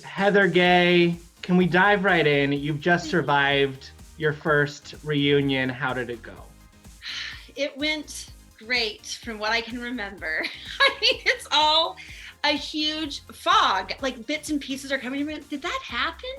Heather Gay, can we dive right in? You've just survived your first reunion. How did it go? It went great from what I can remember. I mean, it's all a huge fog. Like bits and pieces are coming to me. Did that happen?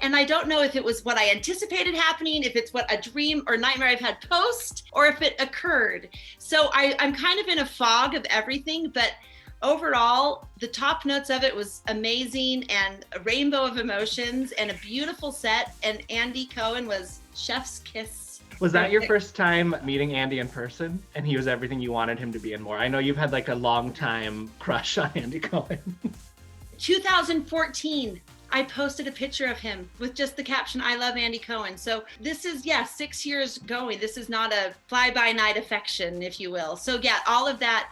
And I don't know if it was what I anticipated happening, if it's what a dream or nightmare I've had post, or if it occurred. So I'm kind of in a fog of everything, but overall, the top notes of it was amazing and a rainbow of emotions and a beautiful set. And Andy Cohen was chef's kiss. Was that your first time meeting Andy in person? And he was everything you wanted him to be and more. I know you've had like a long time crush on Andy Cohen. 2014. I posted a picture of him with just the caption, I love Andy Cohen. So this is, 6 years going. This is not a fly-by-night affection, if you will. So yeah, all of that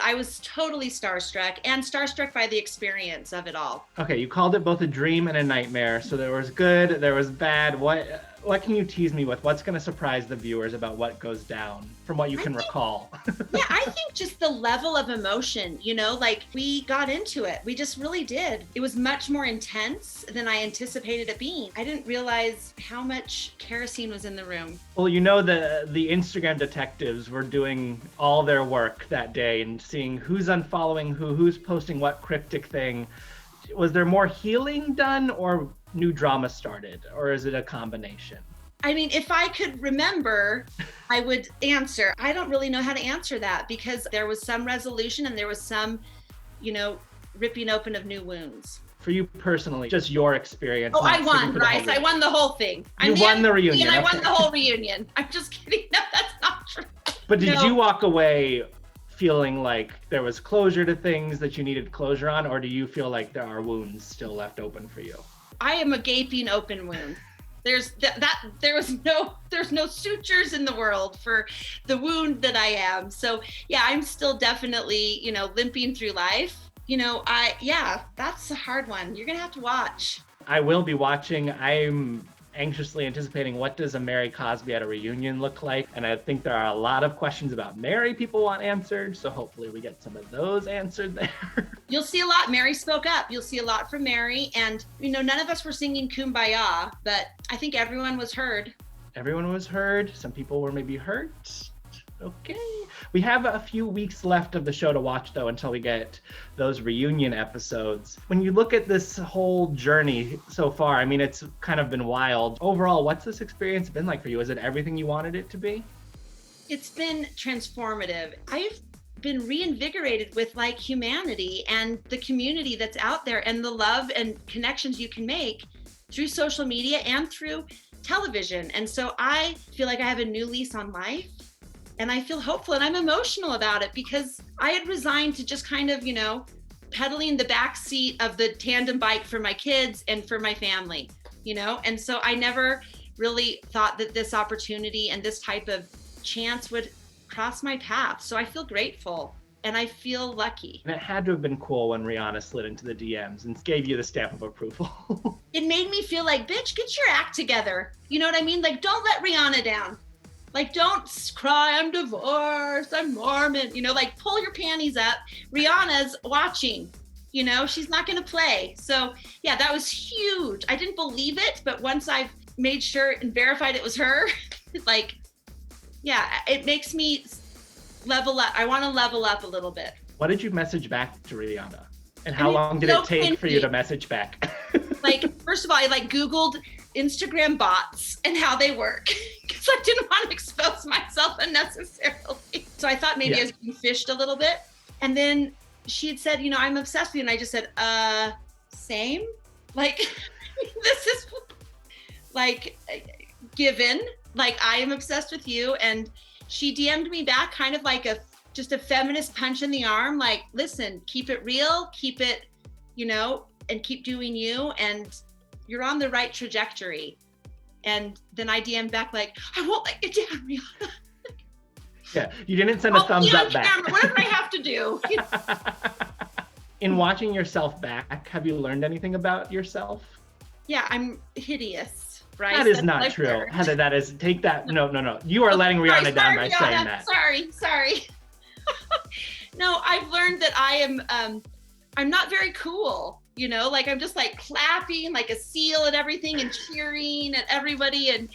I was totally starstruck and starstruck by the experience of it all. Okay, you called it both a dream and a nightmare. So there was good, there was bad. What can you tease me with? What's going to surprise the viewers about what goes down from what you can recall? I think just the level of emotion, like we got into it. We just really did. It was much more intense than I anticipated it being. I didn't realize how much kerosene was in the room. Well, the Instagram detectives were doing all their work that day and seeing who's unfollowing who's posting what cryptic thing. Was there more healing done or new drama started, or is it a combination? I mean, if I could remember, I would answer. I don't really know how to answer that because there was some resolution and there was some, ripping open of new wounds. For you personally, just your experience. Oh, I won, Bryce. I won the whole thing. You won the reunion. I won the whole reunion. I'm just kidding. No, that's not true. But did you walk away feeling like there was closure to things that you needed closure on, or do you feel like there are wounds still left open for you? I am a gaping open wound. There's no sutures in the world for the wound that I am. So yeah, I'm still definitely, limping through life. That's a hard one. You're gonna have to watch. I will be watching. I'm anxiously anticipating what does a Mary Cosby at a reunion look like, and I think there are a lot of questions about Mary people want answered, so hopefully we get some of those answered there. You'll see a lot. Mary spoke up. You'll see a lot from Mary, and none of us were singing Kumbaya, but I think everyone was heard. Everyone was heard. Some people were maybe hurt. Okay. We have a few weeks left of the show to watch, though, until we get those reunion episodes. When you look at this whole journey so far, I mean, it's kind of been wild. Overall, what's this experience been like for you? Is it everything you wanted it to be? It's been transformative. I've been reinvigorated with humanity and the community that's out there and the love and connections you can make through social media and through television. And so I feel like I have a new lease on life. And I feel hopeful and I'm emotional about it because I had resigned to just kind of, pedaling the back seat of the tandem bike for my kids and for my family, and so I never really thought that this opportunity and this type of chance would cross my path. So I feel grateful and I feel lucky. And it had to have been cool when Rihanna slid into the DMs and gave you the stamp of approval. It made me feel like, bitch, get your act together. You know what I mean? Like, don't let Rihanna down. Like, don't cry, I'm divorced, I'm Mormon, pull your panties up. Rihanna's watching, she's not gonna play. So yeah, that was huge. I didn't believe it, but once I've made sure and verified it was her, it makes me level up. I wanna level up a little bit. What did you message back to Rihanna? And how long did it take for you to message back? First of all, I Googled Instagram bots and how they work because I didn't want to expose myself unnecessarily. So I thought maybe I was being fished a little bit. And then she had said, I'm obsessed with you. And I just said, same. This is given, I am obsessed with you. And she DM'd me back kind of just a feminist punch in the arm. Listen, keep it real, keep it, and keep doing you. And you're on the right trajectory. And then I DM'd back I won't let you down, Rihanna. Yeah, you didn't send a thumbs up back. Camera. Whatever I have to do. In watching yourself back, have you learned anything about yourself? Yeah, I'm hideous, Bryce. That is not true. Heather, that is, take that. No. You are letting Rihanna down by saying that. Sorry. No, I've learned that I'm not very cool. you know, like I'm just like clapping like a seal and everything and cheering at everybody, and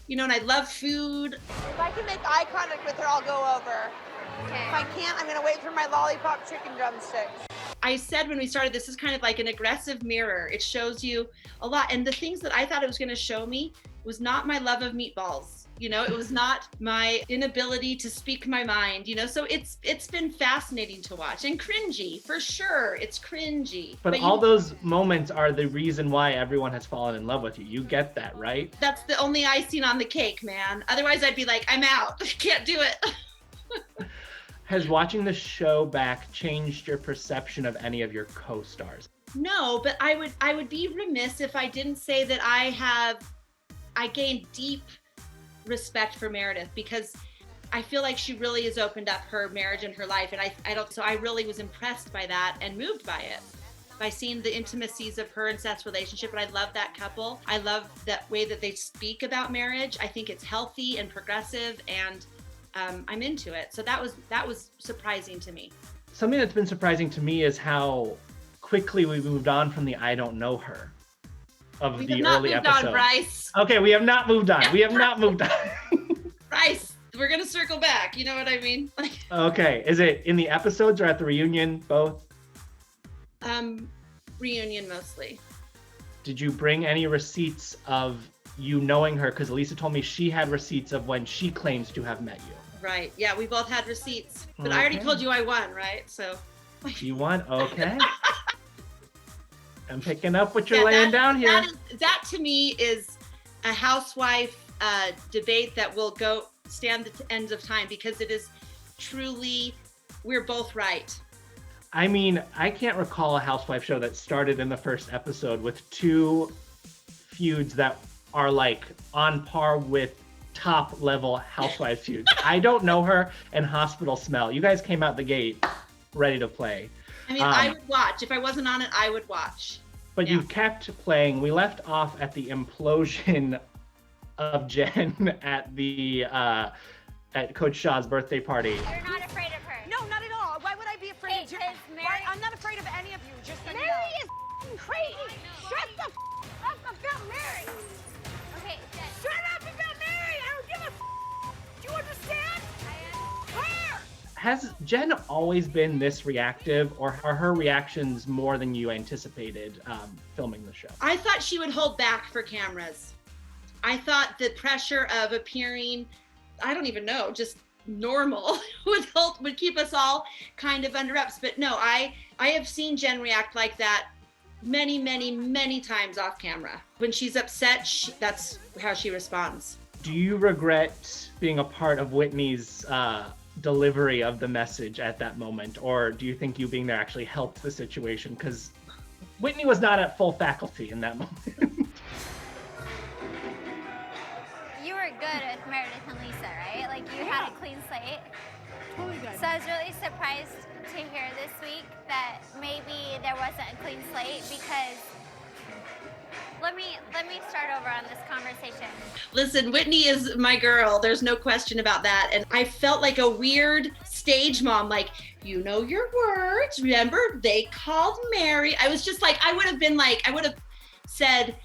you know, and I love food. If I can make eye contact with her, I'll go over. Okay. If I can't, I'm gonna wait for my lollipop chicken drumsticks. I said when we started, this is kind of like an aggressive mirror. It shows you a lot. And the things that I thought it was gonna show me was not my love of meatballs. You know, it was not my inability to speak my mind, you know, so it's been fascinating to watch and cringy, for sure. It's cringy. But all those moments are the reason why everyone has fallen in love with you. You get that, right? That's the only icing on the cake, man. Otherwise, I'd be like, I'm out. Can't do it. Has watching the show back changed your perception of any of your co-stars? No, but I would be remiss if I didn't say that I gained deep respect for Meredith, because I feel like she really has opened up her marriage and her life, and I really was impressed by that and moved by it, by seeing the intimacies of her and Seth's relationship. And I love that couple. I love that way that they speak about marriage. I think it's healthy and progressive, and I'm into it. So that was surprising to me. Something that's been surprising to me is how quickly we moved on from the I don't know her of the early episodes. We have not moved on, Bryce. Okay, we have not moved on. We have not moved on. Bryce, we're gonna circle back. You know what I mean? Okay, is it in the episodes or at the reunion? Both? Reunion mostly. Did you bring any receipts of you knowing her? Because Lisa told me she had receipts of when she claims to have met you. Right. Yeah, we both had receipts. But okay. I already told you I won, right? So. You won? Okay. I'm picking up what you're laying down here. That to me is a housewife debate that will go stand the ends of time, because it is truly, we're both right. I mean, I can't recall a housewife show that started in the first episode with two feuds that are like on par with top level housewife feuds. I Don't Know Her and Hospital Smell. You guys came out the gate ready to play. I mean, I would watch. If I wasn't on it, I would watch. But yeah. You kept playing. We left off at the implosion of Jen at the at Coach Shah's birthday party. You're not afraid of her. No, not at all. Why would I be afraid of you? I'm not afraid of any of you. Just so Mary is crazy. Shut the up about Mary. Okay, Jen. Shut up about Mary. I don't give a Do you understand? Her. Has Jen always been this reactive, or are her reactions more than you anticipated filming the show? I thought she would hold back for cameras. I thought the pressure of appearing, I don't even know, just normal would keep us all kind of under wraps. But no, I have seen Jen react like that many, many, many times off camera. When she's upset, that's how she responds. Do you regret being a part of Whitney's delivery of the message at that moment, or do you think you being there actually helped the situation? Because Whitney was not at full faculty in that moment. You were good with Meredith and Lisa, right? Like you had a clean slate. Totally good. So I was really surprised to hear this week that maybe there wasn't a clean slate, because let me start over on this conversation. Listen, Whitney is my girl. There's no question about that. And I felt like a weird stage mom, like, you know your words. Remember, they called Mary. I was just like, I would have said,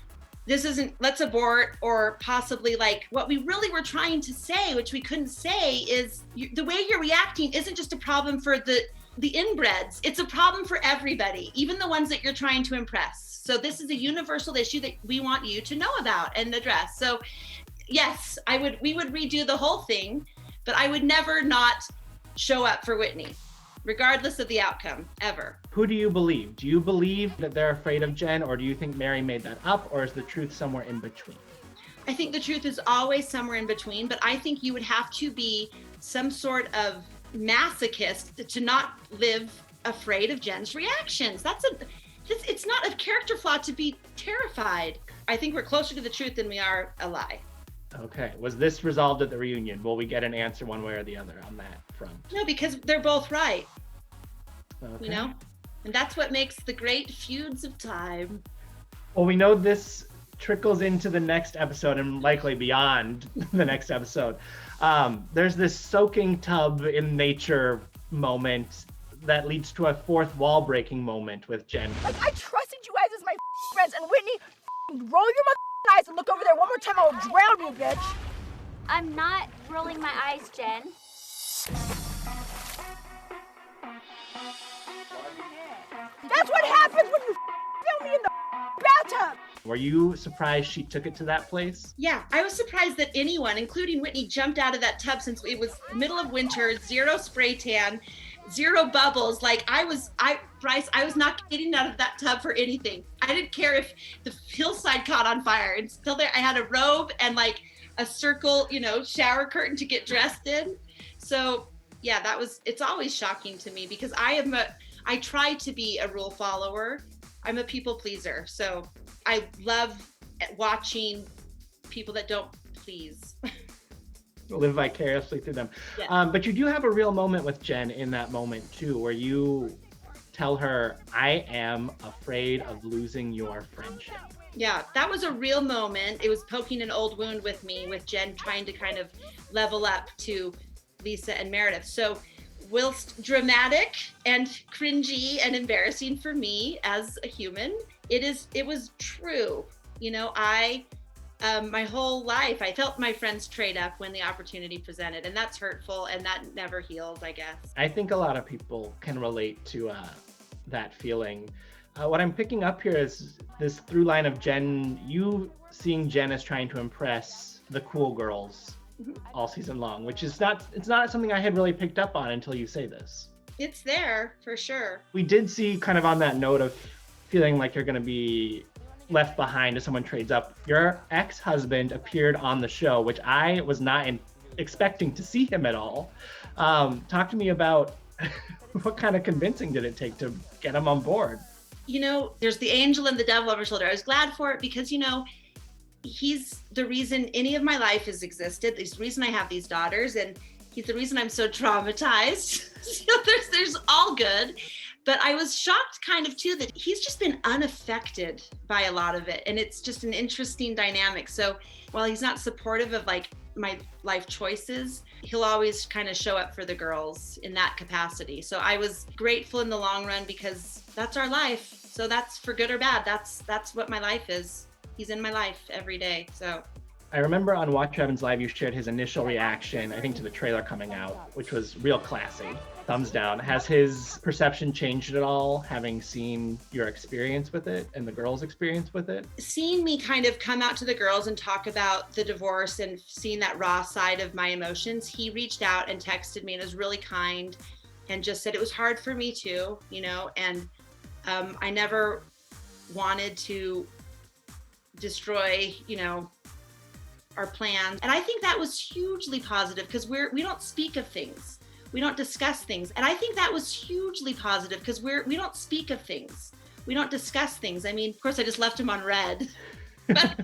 this isn't, let's abort, or possibly like what we really were trying to say, which we couldn't say, is the way you're reacting isn't just a problem for the inbreds. It's a problem for everybody, even the ones that you're trying to impress. So this is a universal issue that we want you to know about and address. So yes, we would redo the whole thing, but I would never not show up for Whitney, regardless of the outcome, ever. Who do you believe? Do you believe that they're afraid of Jen, or do you think Mary made that up, or is the truth somewhere in between? I think the truth is always somewhere in between, but I think you would have to be some sort of masochist to not live afraid of Jen's reactions. It's not a character flaw to be terrified. I think we're closer to the truth than we are a lie. Okay. Was this resolved at the reunion? Will we get an answer one way or the other on that front? No, because they're both right. Okay. You know? And that's what makes the great feuds of time. Well, we know this trickles into the next episode and likely beyond the next episode. There's this soaking tub in nature moment that leads to a fourth wall breaking moment with Jen. Like, I trusted you friends. And Whitney, roll your eyes and look over there one more time. I'll drown you, bitch. I'm not rolling my eyes, Jen. That's what happens when you film me in the bathtub. Were you surprised she took it to that place? Yeah, I was surprised that anyone, including Whitney, jumped out of that tub since it was middle of winter, 0 spray tan, 0 bubbles. Like Bryce, I was not getting out of that tub for anything. I didn't care if the hillside caught on fire. And still there, I had a robe and like a circle, shower curtain to get dressed in. So yeah, it's always shocking to me because I try to be a rule follower. I'm a people pleaser. So I love watching people that don't please. Live vicariously through them. Yeah. But you do have a real moment with Jen in that moment too, where you tell her, I am afraid of losing your friendship. Yeah, that was a real moment. It was poking an old wound with me, with Jen trying to kind of level up to Lisa and Meredith. So whilst dramatic and cringy and embarrassing for me as a human, it was true. My whole life, I felt my friends trade up when the opportunity presented, and that's hurtful, and that never heals, I guess. I think a lot of people can relate to that feeling. What I'm picking up here is this through line of Jen, you seeing Jen as trying to impress the cool girls all season long, which is it's not something I had really picked up on until you say this. It's there for sure. We did see, kind of on that note of feeling like you're going to be left behind if someone trades up, your ex-husband appeared on the show, which I was not expecting to see him at all. Talk to me about what kind of convincing did it take to get him on board? There's the angel and the devil over his shoulder. I was glad for it because, he's the reason any of my life has existed. He's the reason I have these daughters, and he's the reason I'm so traumatized. There's all good. But I was shocked kind of too that he's just been unaffected by a lot of it. And it's just an interesting dynamic. So while he's not supportive of like my life choices, he'll always kind of show up for the girls in that capacity. So I was grateful in the long run because that's our life. So that's for good or bad. That's what my life is. He's in my life every day. So I remember on Watch Evans Live, you shared his initial reaction, I think, to the trailer coming out, which was real classy. Thumbs down. Has his perception changed at all, having seen your experience with it and the girls' experience with it? Seeing me kind of come out to the girls and talk about the divorce and seeing that raw side of my emotions, he reached out and texted me and was really kind and just said it was hard for me too, and I never wanted to destroy, our plans. And I think that was hugely positive because we don't speak of things. We don't discuss things. And I think that was hugely positive because we don't speak of things. We don't discuss things. I mean, of course, I just left him on red. But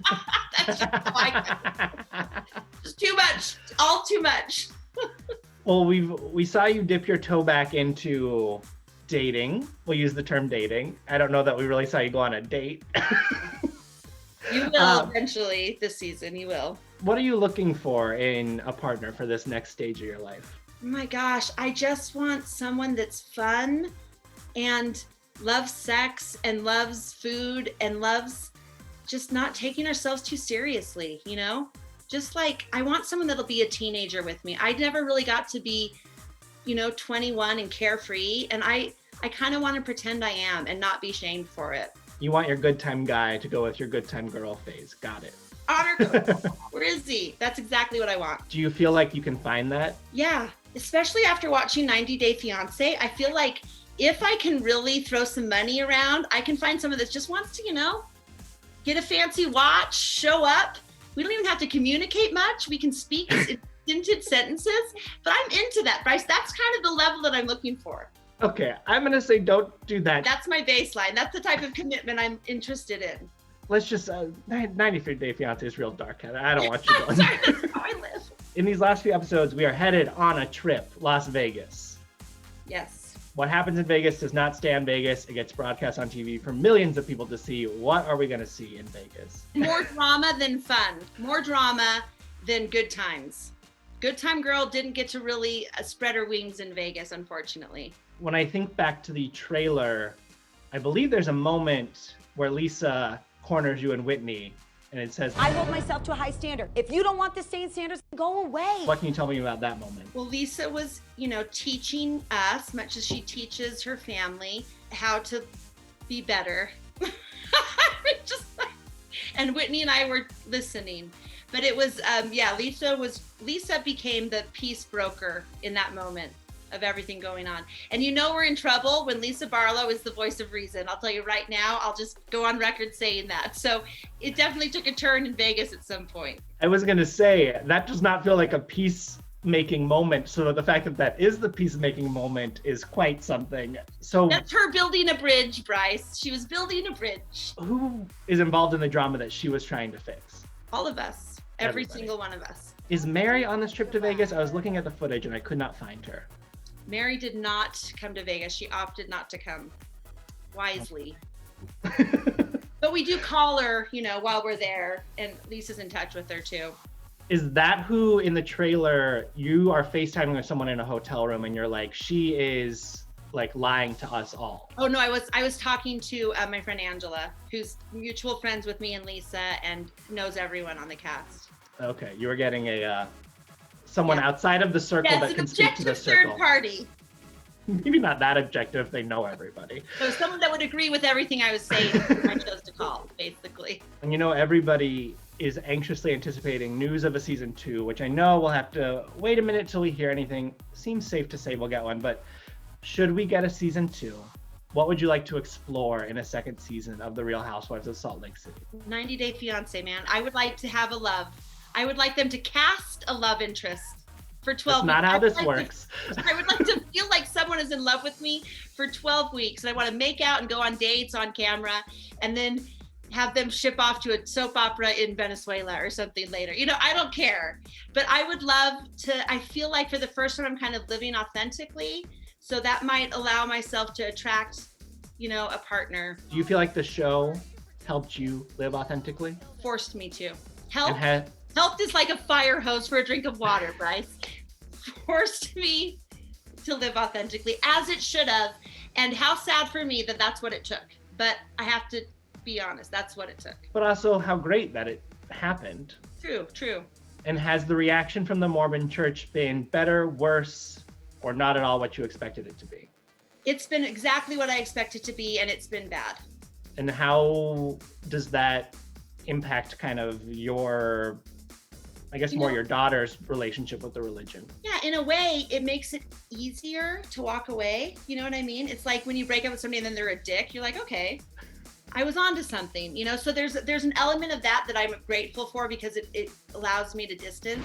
that's just too much, all too much. Well, we saw you dip your toe back into dating. We'll use the term dating. I don't know that we really saw you go on a date. You will eventually this season, you will. What are you looking for in a partner for this next stage of your life? Oh my gosh, I just want someone that's fun and loves sex and loves food and loves just not taking ourselves too seriously, Just like, I want someone that'll be a teenager with me. I never really got to be, 21 and carefree. And I kind of want to pretend I am and not be shamed for it. You want your good time guy to go with your good time girl phase. Got it. Honor code. Where is he? That's exactly what I want. Do you feel like you can find that? Yeah, especially after watching 90 Day Fiance. I feel like if I can really throw some money around, I can find someone that just wants to, get a fancy watch, show up. We don't even have to communicate much. We can speak in tinted sentences, but I'm into that, Bryce. That's kind of the level that I'm looking for. Okay, I'm going to say don't do that. That's my baseline. That's the type of commitment I'm interested in. Let's just, 93 Day Fiance is real dark. I don't want you going. Sorry, that's how I live. In these last few episodes, we are headed on a trip, Las Vegas. Yes. What happens in Vegas does not stay in Vegas. It gets broadcast on TV for millions of people to see. What are we going to see in Vegas? More drama than fun. More drama than good times. Good time girl didn't get to really spread her wings in Vegas, unfortunately. When I think back to the trailer, I believe there's a moment where Lisa corners you and Whitney, and it says, I hold myself to a high standard. If you don't want the same standards, go away. what can you tell me about that moment? Well, Lisa was, teaching us, much as she teaches her family, how to be better. And Whitney and I were listening. But it was, Lisa became the peace broker in that moment of everything going on. And we're in trouble when Lisa Barlow is the voice of reason. I'll tell you right now, I'll just go on record saying that. So it definitely took a turn in Vegas at some point. I was going to say, that does not feel like a peacemaking moment. So the fact that that is the peacemaking moment is quite something. So that's her building a bridge, Bryce. She was building a bridge. Who is involved in the drama that she was trying to fix? All of us. Every Everybody. single one of us. Is Mary on this trip to Vegas? I was looking at the footage and I could not find her. Mary did not come to Vegas. She opted not to come wisely. But we do call her, while we're there, and Lisa's in touch with her too. Is that who in the trailer you are FaceTiming with someone in a hotel room and you're like, she is like lying to us all? Oh no, I was talking to my friend Angela, who's mutual friends with me and Lisa and knows everyone on the cast. Okay, you were getting a someone outside of the circle that can speak to the circle. Third party. Maybe not that objective. They know everybody. So someone that would agree with everything I was saying. I chose to call, basically. And everybody is anxiously anticipating news of a season 2, which I know we'll have to wait a minute till we hear anything. Seems safe to say we'll get one, but should we get a season 2? What would you like to explore in a second season of The Real Housewives of Salt Lake City? 90 Day Fiance, man. I would like to have a love. I would like them to cast a love interest for 12 That's weeks. not how this works. I would like to feel like someone is in love with me for 12 weeks. And I want to make out and go on dates on camera and then have them ship off to a soap opera in Venezuela or something later. I don't care. But I would love to, I feel like for the first time I'm kind of living authentically. So that might allow myself to attract, a partner. Do you feel like the show helped you live authentically? Forced me to. Helped is like a fire hose for a drink of water, Bryce. Forced me to live authentically, as it should have. And how sad for me that that's what it took. But I have to be honest, that's what it took. But also how great that it happened. True. And has the reaction from the Mormon Church been better, worse, or not at all what you expected it to be? It's been exactly what I expected it to be, and it's been bad. And how does that impact kind of your, I guess more your daughter's relationship with the religion? Yeah, in a way, it makes it easier to walk away. You know what I mean? It's like when you break up with somebody and then they're a dick, you're like, okay, I was onto something, So there's an element of that I'm grateful for because it allows me to distance.